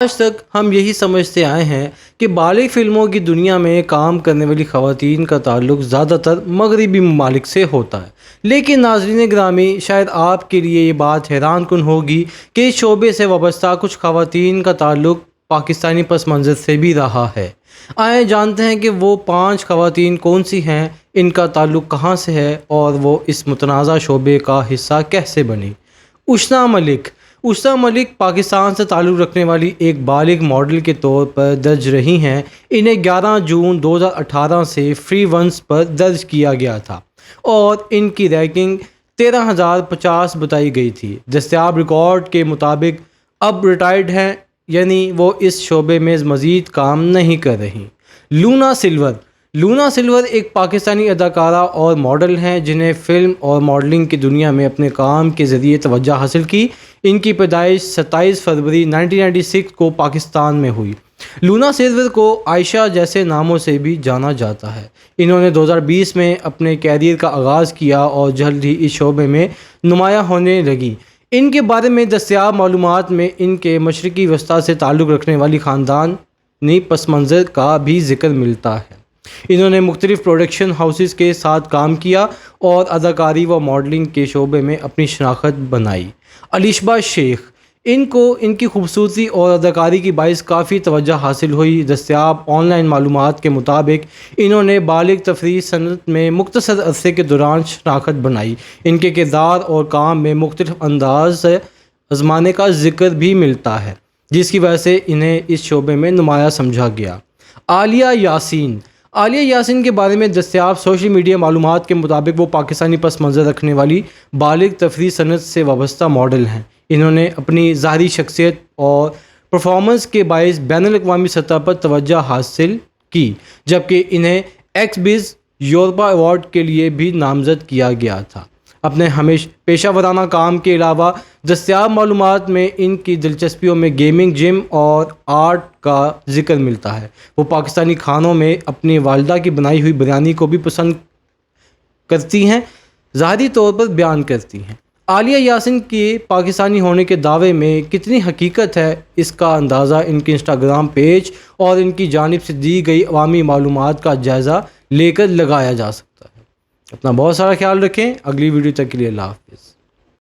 آج تک ہم یہی سمجھتے آئے ہیں کہ بالغ فلموں کی دنیا میں کام کرنے والی خواتین کا تعلق زیادہ تر مغربی ممالک سے ہوتا ہے، لیکن ناظرین گرامی، شاید آپ کے لیے یہ بات حیران کن ہوگی کہ اس شعبے سے وابستہ کچھ خواتین کا تعلق پاکستانی پس منظر سے بھی رہا ہے۔ آئیں جانتے ہیں کہ وہ 5 خواتین کون سی ہیں، ان کا تعلق کہاں سے ہے اور وہ اس متنازع شعبے کا حصہ کیسے بنی۔ اشنا ملک پاکستان سے تعلق رکھنے والی ایک بالغ ماڈل کے طور پر درج رہی ہیں۔ انہیں 11 جون 2018 سے فری ونس پر درج کیا گیا تھا اور ان کی رینکنگ 13,050 بتائی گئی تھی۔ دستیاب ریکارڈ کے مطابق اب ریٹائرڈ ہیں، یعنی وہ اس شعبے میں مزید کام نہیں کر رہی۔ لونا سلور ایک پاکستانی اداکارہ اور ماڈل ہیں جنہیں فلم اور ماڈلنگ کی دنیا میں اپنے کام کے ذریعے توجہ حاصل کی۔ ان کی پیدائش 27 فروری 1996 کو پاکستان میں ہوئی۔ لونا سلور کو عائشہ جیسے ناموں سے بھی جانا جاتا ہے۔ انہوں نے 2020 میں اپنے کیریئر کا آغاز کیا اور جلد ہی اس شعبے میں نمایاں ہونے لگیں۔ ان کے بارے میں دستیاب معلومات میں ان کے مشرقی وسطی سے تعلق رکھنے والی خاندانی پس منظر کا بھی ذکر ملتا ہے۔ انہوں نے مختلف پروڈکشن ہاؤسز کے ساتھ کام کیا اور اداکاری و ماڈلنگ کے شعبے میں اپنی شناخت بنائی۔ الیشبا شیخ، ان کو ان کی خوبصورتی اور اداکاری کی باعث کافی توجہ حاصل ہوئی۔ دستیاب آن لائن معلومات کے مطابق انہوں نے بالغ تفریح صنعت میں مختصر عرصے کے دوران شناخت بنائی۔ ان کے کردار اور کام میں مختلف انداز آزمانے کا ذکر بھی ملتا ہے، جس کی وجہ سے انہیں اس شعبے میں نمایاں سمجھا گیا۔ عالیہ یاسین کے بارے میں دستیاب سوشل میڈیا معلومات کے مطابق وہ پاکستانی پس منظر رکھنے والی بالغ تفریح صنعت سے وابستہ ماڈل ہیں۔ انہوں نے اپنی ظاہری شخصیت اور پرفارمنس کے باعث بین الاقوامی سطح پر توجہ حاصل کی، جبکہ انہیں ایکس بیز یورپا ایوارڈ کے لیے بھی نامزد کیا گیا تھا۔ اپنے پیشہ ورانہ کام کے علاوہ دستیاب معلومات میں ان کی دلچسپیوں میں گیمنگ، جم اور آرٹ کا ذکر ملتا ہے۔ وہ پاکستانی کھانوں میں اپنی والدہ کی بنائی ہوئی بریانی کو بھی پسند کرتی ہیں، ظاہری طور پر بیان کرتی ہیں۔ عالیہ یاسین کے پاکستانی ہونے کے دعوے میں کتنی حقیقت ہے، اس کا اندازہ ان کے انسٹاگرام پیج اور ان کی جانب سے دی گئی عوامی معلومات کا جائزہ لے کر لگایا جا سکتا ہے۔ اپنا بہت سارا خیال رکھیں۔ اگلی ویڈیو تک کے لیے اللہ حافظ۔